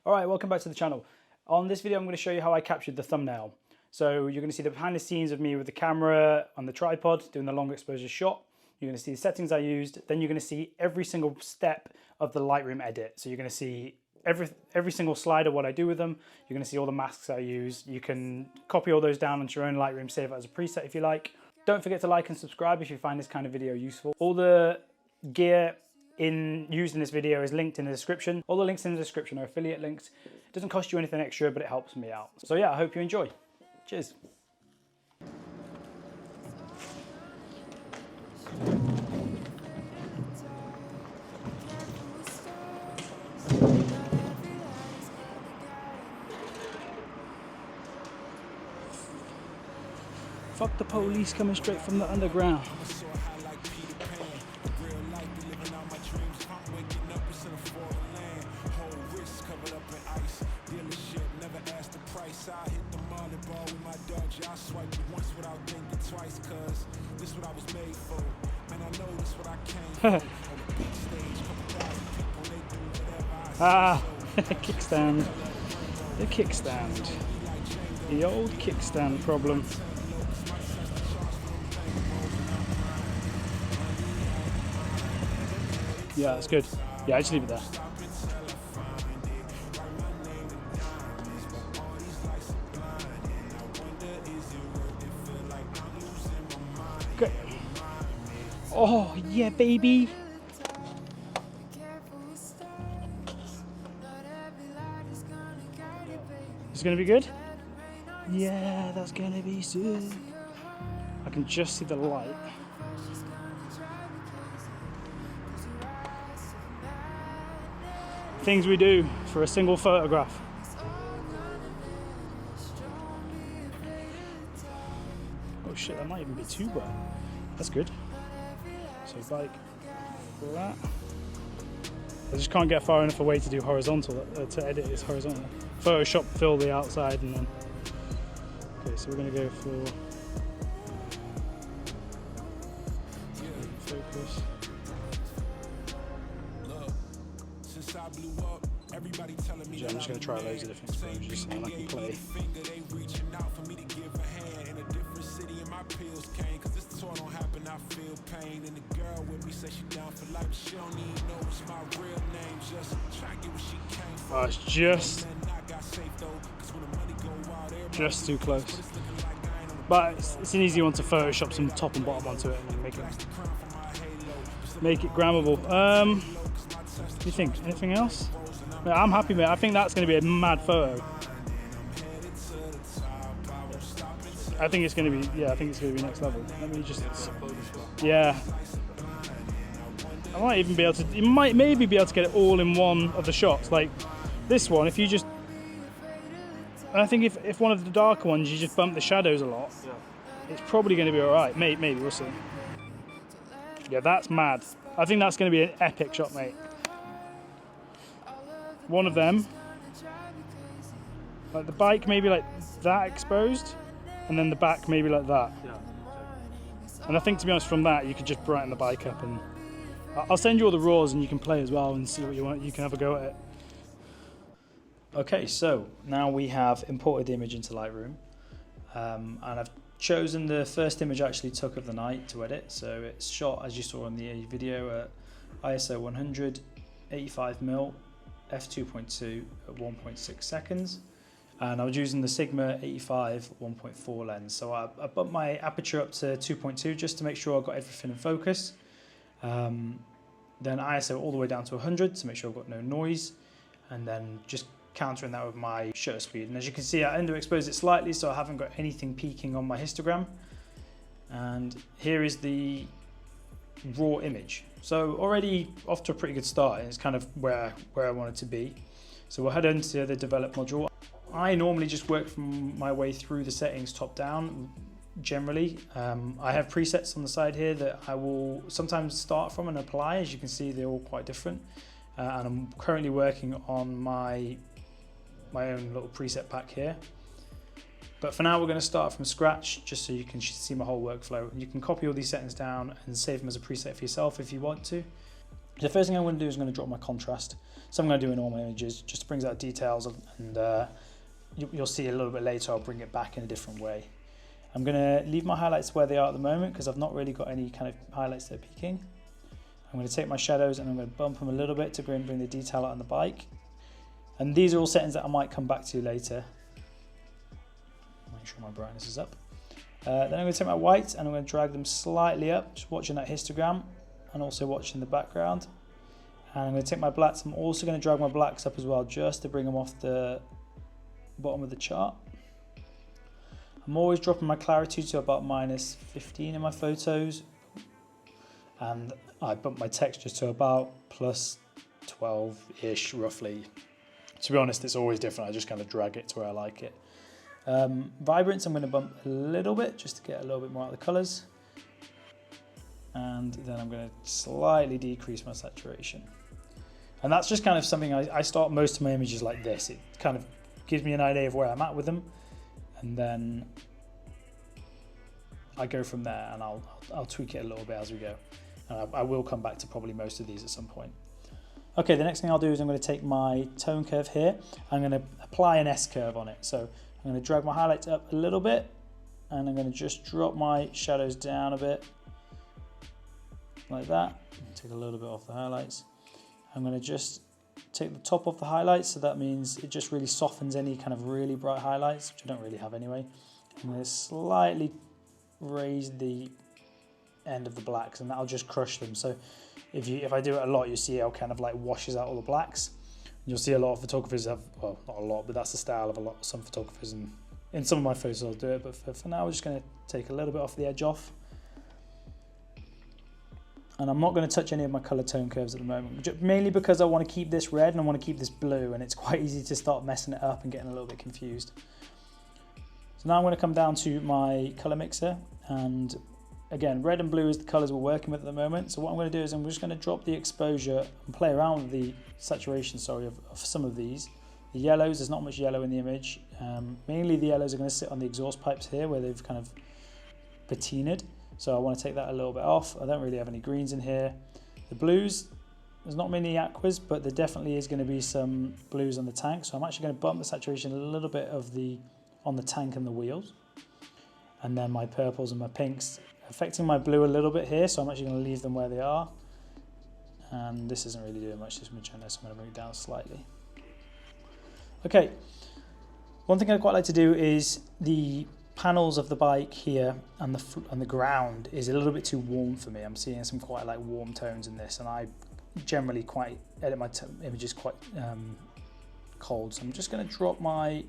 Alright, welcome back to the channel. On this video I'm going to show you how I captured the thumbnail. So you're going to see the behind the scenes of me with the camera on the tripod doing the long exposure shot. You're going to see the settings I used. Then you're going to see every single step of the Lightroom edit. So you're going to see every single slider, what I do with them. You're going to see all the masks I use. You can copy all those down onto your own Lightroom, save it as a preset if you like. Don't forget to like and subscribe if you find this kind of video useful. All the gear used in this video is linked in the description. All the links in the description are affiliate links. It doesn't cost you anything extra, but it helps me out. So yeah, I hope you enjoy. Cheers. Fuck the police coming straight from the underground. Ah, kickstand. The kickstand. The old kickstand problem. Yeah, that's good. Yeah, I just leave it there. Good. Oh, yeah, baby. It's gonna be good? Yeah, that's gonna be sick. I can just see the light. Things we do for a single photograph. Oh shit, that might even be too bright. That's good. So like that. I just can't get far enough away to do horizontal, to edit this horizontal. Photoshop fill the outside and then. Okay, so we're gonna go for focus. Yeah, I'm just going to try loads of different exposures and I can play. Oh, it's just too close. But it's an easy one to Photoshop some top and bottom onto it and make it grammable. What do you think? Anything else? I'm happy, mate. I think that's going to be a mad photo. I think it's going to be, yeah, I think it's going to be next level. Let me just, yeah. I might even be able to, you might maybe be able to get it all in one of the shots. Like this one, if you just, and I think if one of the darker ones, you just bump the shadows a lot, it's probably going to be all right. Maybe, we'll see. Yeah, that's mad. I think that's going to be an epic shot, mate. One of them, like the bike maybe like that exposed, and then the back maybe like that. And I think, to be honest, from that you could just brighten the bike up, and I'll send you all the raws and you can play as well and see what you want. You can have a go at it. Okay, so now we have imported the image into Lightroom, and I've chosen the first image I actually took of the night to edit. So it's shot, as you saw in the video, at ISO 100, 85mm, f2.2 at 1.6 seconds, and I was using the Sigma 85 1.4 lens. So I bumped my aperture up to 2.2 just to make sure I got everything in focus. Then ISO all the way down to 100 to make sure I've got no noise, and then just countering that with my shutter speed. And as you can see, I underexposed it slightly, so I haven't got anything peaking on my histogram. And here is the raw image. So already off to a pretty good start, and it's kind of where I want it to be. So we'll head into the develop module. I normally just work from my way through the settings top down generally. I have presets on the side here that I will sometimes start from and apply. As you can see, they're all quite different. And I'm currently working on my own little preset pack here. But for now, we're going to start from scratch, just so you can see my whole workflow. You can copy all these settings down and save them as a preset for yourself if you want to. The first thing I'm going to do is I'm going to drop my contrast. So I'm going to do in all my images, just brings out details, and you'll see a little bit later I'll bring it back in a different way. I'm going to leave my highlights where they are at the moment because I've not really got any kind of highlights that are peaking. I'm going to take my shadows and I'm going to bump them a little bit to bring the detail out on the bike. And these are all settings that I might come back to later. Make sure my brightness is up. Then I'm going to take my whites and I'm going to drag them slightly up, just watching that histogram and also watching the background. And I'm going to take my blacks, I'm also going to drag my blacks up as well, just to bring them off the bottom of the chart. I'm always dropping my clarity to about -15 in my photos, and I bump my texture to about +12-ish roughly. To be honest, it's always different, I just kind of drag it to where I like it. Vibrance I'm going to bump a little bit just to get a little bit more out of the colours, and then I'm going to slightly decrease my saturation. And that's just kind of something I start most of my images like this. It kind of gives me an idea of where I'm at with them, and then I go from there, and I'll tweak it a little bit as we go. And I will come back to probably most of these at some point. Okay, the next thing I'll do is I'm going to take my tone curve here. I'm going to apply an S curve on it. So I'm going to drag my highlights up a little bit, and I'm going to just drop my shadows down a bit, like that. Take a little bit off the highlights. I'm going to just take the top off the highlights, so that means it just really softens any kind of really bright highlights, which I don't really have anyway. I'm going to slightly raise the end of the blacks, and that'll just crush them. So if I do it a lot, you see how it kind of like washes out all the blacks. You'll see a lot of photographers have, well, not a lot, but that's the style of some photographers, and in some of my photos I'll do it, but for now we're just going to take a little bit off the edge off. And I'm not going to touch any of my color tone curves at the moment, mainly because I want to keep this red and I want to keep this blue, and it's quite easy to start messing it up and getting a little bit confused. So now I'm going to come down to my color mixer, and again, red and blue is the colors we're working with at the moment. So what I'm going to do is I'm just going to drop the exposure and play around with the saturation, of some of these. The yellows, there's not much yellow in the image. Mainly the yellows are going to sit on the exhaust pipes here where they've kind of patinaed. So I want to take that a little bit off. I don't really have any greens in here. The blues, there's not many aquas, but there definitely is going to be some blues on the tank. So I'm actually going to bump the saturation a little bit on the tank and the wheels. And then my purples and my pinks, affecting my blue a little bit here. So I'm actually going to leave them where they are. And this isn't really doing much, this magenta, so I'm going to bring it down slightly. Okay, one thing I'd quite like to do is the panels of the bike here and the ground is a little bit too warm for me. I'm seeing some quite like warm tones in this, and I generally quite edit my images quite cold. So I'm just going to drop my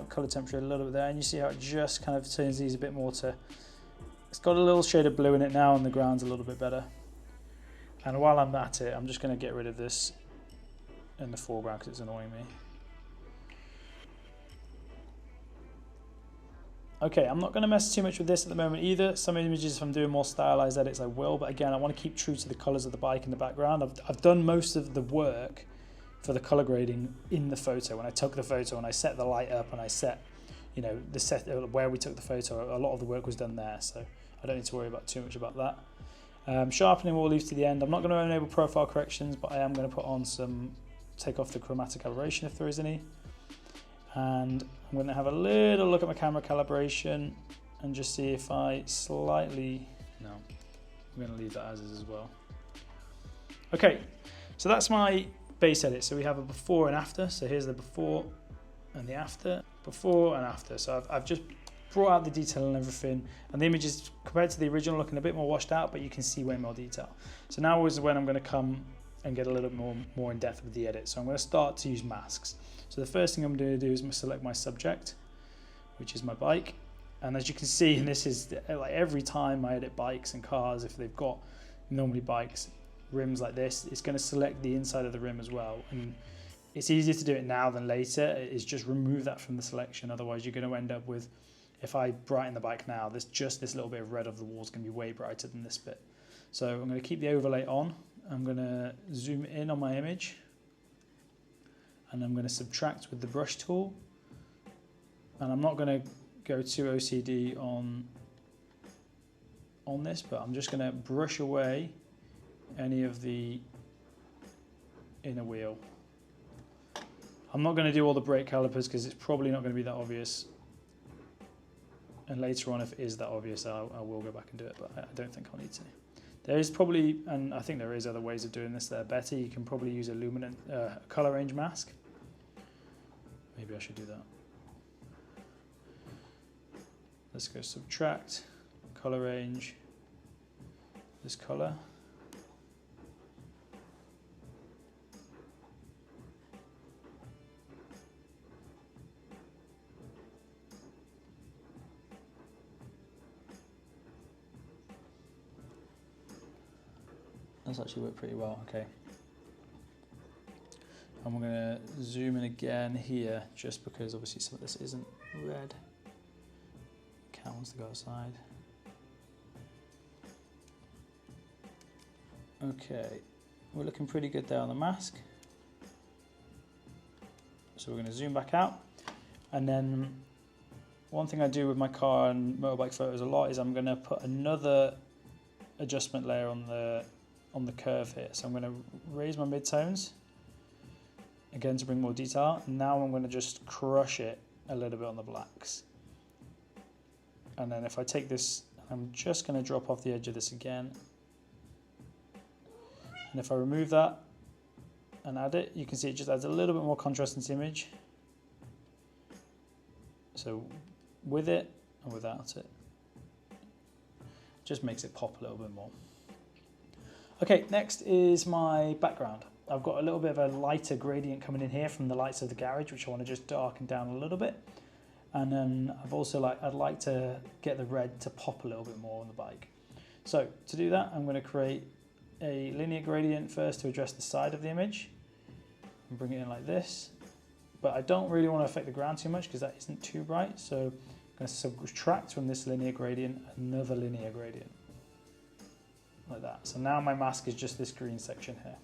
color temperature a little bit there, and you see how it just kind of turns these a bit more to, it's got a little shade of blue in it now, and the ground's a little bit better. And while I'm at it, I'm just going to get rid of this in the foreground because it's annoying me. Okay, I'm not going to mess too much with this at the moment either. Some images, if I'm doing more stylized edits, I will. But again, I want to keep true to the colors of the bike in the background. I've done most of the work for the color grading in the photo. When I took the photo and I set the light up and I set, the set where we took the photo, a lot of the work was done there. So I don't need to worry about too much about that. Sharpening we'll leave to the end. I'm not going to enable profile corrections, but I am going to put on take off the chromatic aberration if there is any. And I'm going to have a little look at my camera calibration and just see if I slightly, no, I'm going to leave that as is as well. Okay, so that's my base edit. So we have a before and after. So here's the before and the after, before and after. So I've just brought out the detail and everything, and the image is, compared to the original, looking a bit more washed out, but you can see way more detail. So now is when I'm going to come and get a little bit more in depth with the edit. So I'm going to start to use masks. So the first thing I'm going to do is select my subject, which is my bike. And as you can see, and this is like every time I edit bikes and cars, if they've got normally bikes, rims like this, it's going to select the inside of the rim as well. And it's easier to do it now than later. It's just remove that from the selection. Otherwise you're going to end up with, if I brighten the bike now, there's just this little bit of red of the wall is going to be way brighter than this bit. So I'm going to keep the overlay on. I'm going to zoom in on my image, and I'm going to subtract with the brush tool, and I'm not going to go too OCD on this, but I'm just going to brush away any of the inner wheel. I'm not going to do all the brake calipers because it's probably not going to be that obvious. And later on, if it is that obvious, I will go back and do it, but I don't think I'll need to. There is probably, and I think there is other ways of doing this that are better. You can probably use a luminant color range mask. Maybe I should do that. Let's go subtract, color range, this color. That's actually worked pretty well, okay. And we're going to zoom in again here, just because obviously some of this isn't red. Cat wants to go outside. Okay, we're looking pretty good there on the mask. So we're going to zoom back out. And then one thing I do with my car and motorbike photos a lot is I'm going to put another adjustment layer on the curve here. So I'm going to raise my midtones again to bring more detail. Now I'm going to just crush it a little bit on the blacks. And then if I take this, I'm just going to drop off the edge of this again. And if I remove that and add it, you can see it just adds a little bit more contrast into the image. So with it and without it, just makes it pop a little bit more. Okay, next is my background. I've got a little bit of a lighter gradient coming in here from the lights of the garage, which I want to just darken down a little bit. And then I'd like to get the red to pop a little bit more on the bike. So to do that, I'm going to create a linear gradient first to address the side of the image and bring it in like this. But I don't really want to affect the ground too much because that isn't too bright. So I'm going to subtract from this linear gradient another linear gradient. Like that. So now my mask is just this green section here.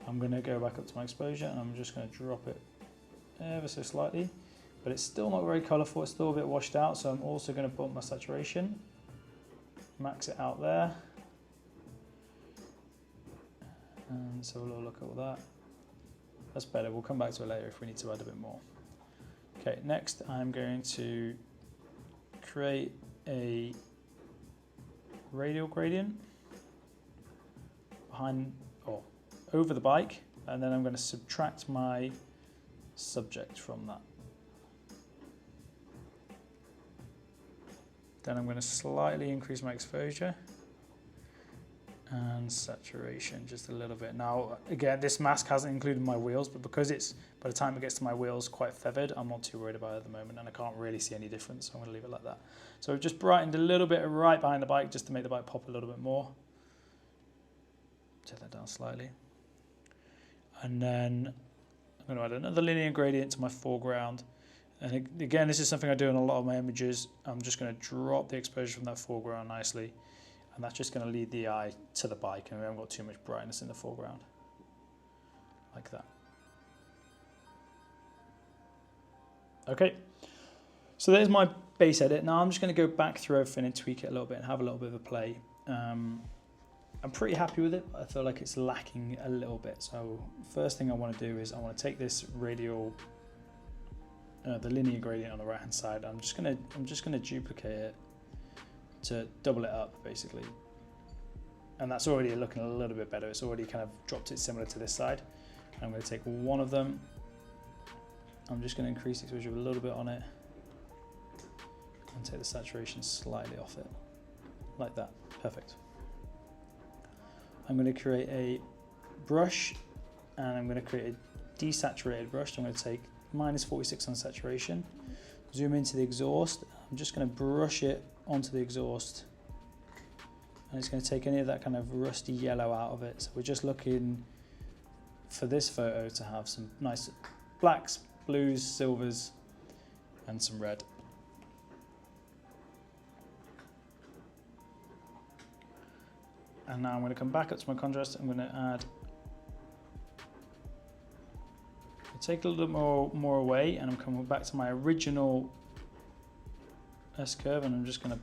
I'm going to go back up to my exposure and I'm just going to drop it ever so slightly, but it's still not very colourful, it's still a bit washed out, so I'm also going to bump my saturation, max it out there, and let's have a little look at all that. That's better, we'll come back to it later if we need to add a bit more. Okay, next I'm going to create a radial gradient behind or over the bike, and then I'm going to subtract my subject from that. Then I'm going to slightly increase my exposure and saturation just a little bit. Now again, this mask hasn't included my wheels, but because it's, by the time it gets to my wheels, quite feathered, I'm not too worried about it at the moment, and I can't really see any difference, so I'm going to leave it like that. So we've just brightened a little bit right behind the bike just to make the bike pop a little bit more. Take that down slightly. And then I'm going to add another linear gradient to my foreground. And again, this is something I do in a lot of my images. I'm just going to drop the exposure from that foreground nicely. And that's just going to lead the eye to the bike, and we haven't got too much brightness in the foreground. Like that. Okay, so there's my base edit. Now I'm just going to go back through everything and tweak it a little bit and have a little bit of a play. I'm pretty happy with it, but I feel like it's lacking a little bit. So first thing I want to do is I want to take this radial, the linear gradient on the right hand side. I'm just gonna duplicate it to double it up basically, and that's already looking a little bit better. It's already kind of dropped it similar to this side. I'm going to take one of them. I'm just going to increase the exposure a little bit on it and take the saturation slightly off it, like that. Perfect. I'm going to create a brush, and I'm going to create a desaturated brush. So I'm going to take -46 on saturation, zoom into the exhaust. I'm just going to brush it onto the exhaust, and it's going to take any of that kind of rusty yellow out of it. So we're just looking for this photo to have some nice blacks, blues, silvers, and some red. And now I'm going to come back up to my contrast. I'm going to add, take a little more away, and I'm coming back to my original S-curve, and I'm just going to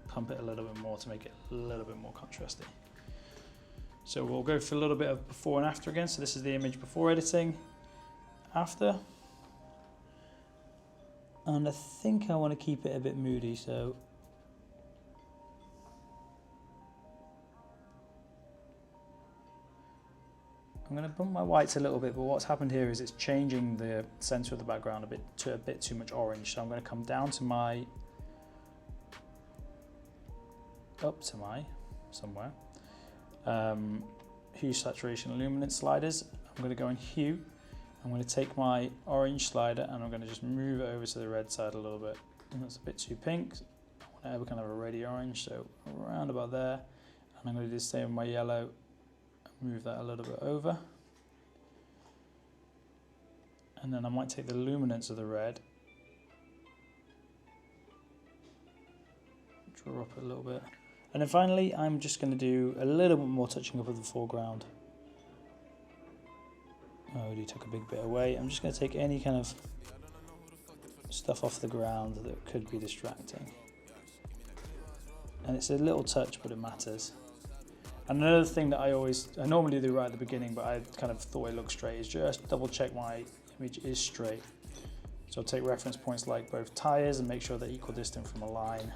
pump it a little bit more to make it a little bit more contrasty. So we'll go for a little bit of before and after again. So this is the image before editing, after. And I think I want to keep it a bit moody, so I'm going to bump my whites a little bit, but what's happened here is it's changing the center of the background a bit too much orange. So I'm going to come down to my, somewhere, hue, saturation, luminance sliders. I'm going to go in hue. I'm going to take my orange slider and I'm going to just move it over to the red side a little bit. And that's a bit too pink. I want to have a kind of a reddy orange, so around about there. And I'm going to do the same with my yellow. Move that a little bit over. And then I might take the luminance of the red, drop it a little bit. And then finally, I'm just going to do a little bit more touching up of the foreground. I already took a big bit away. I'm just going to take any kind of stuff off the ground that could be distracting. And it's a little touch, but it matters. And another thing that I normally do right at the beginning, but I kind of thought it looked straight, is just double check my image is straight. So I'll take reference points like both tires and make sure they're equidistant from a line.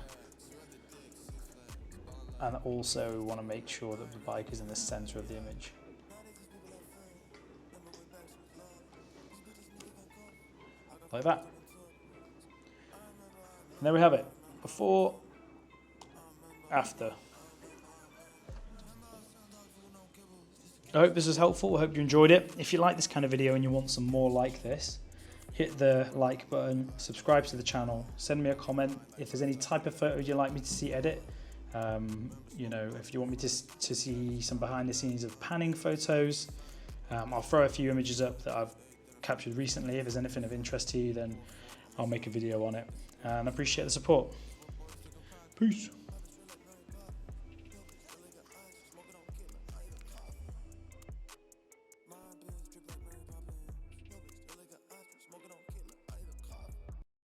And also want to make sure that the bike is in the center of the image. Like that. And there we have it. Before, after. I hope this was helpful. I hope you enjoyed it. If you like this kind of video and you want some more like this, hit the like button, subscribe to the channel, send me a comment. If there's any type of photo you'd like me to see edit, you know, if you want me to see some behind the scenes of panning photos, I'll throw a few images up that I've captured recently. If there's anything of interest to you, then I'll make a video on it. And I appreciate the support. Peace.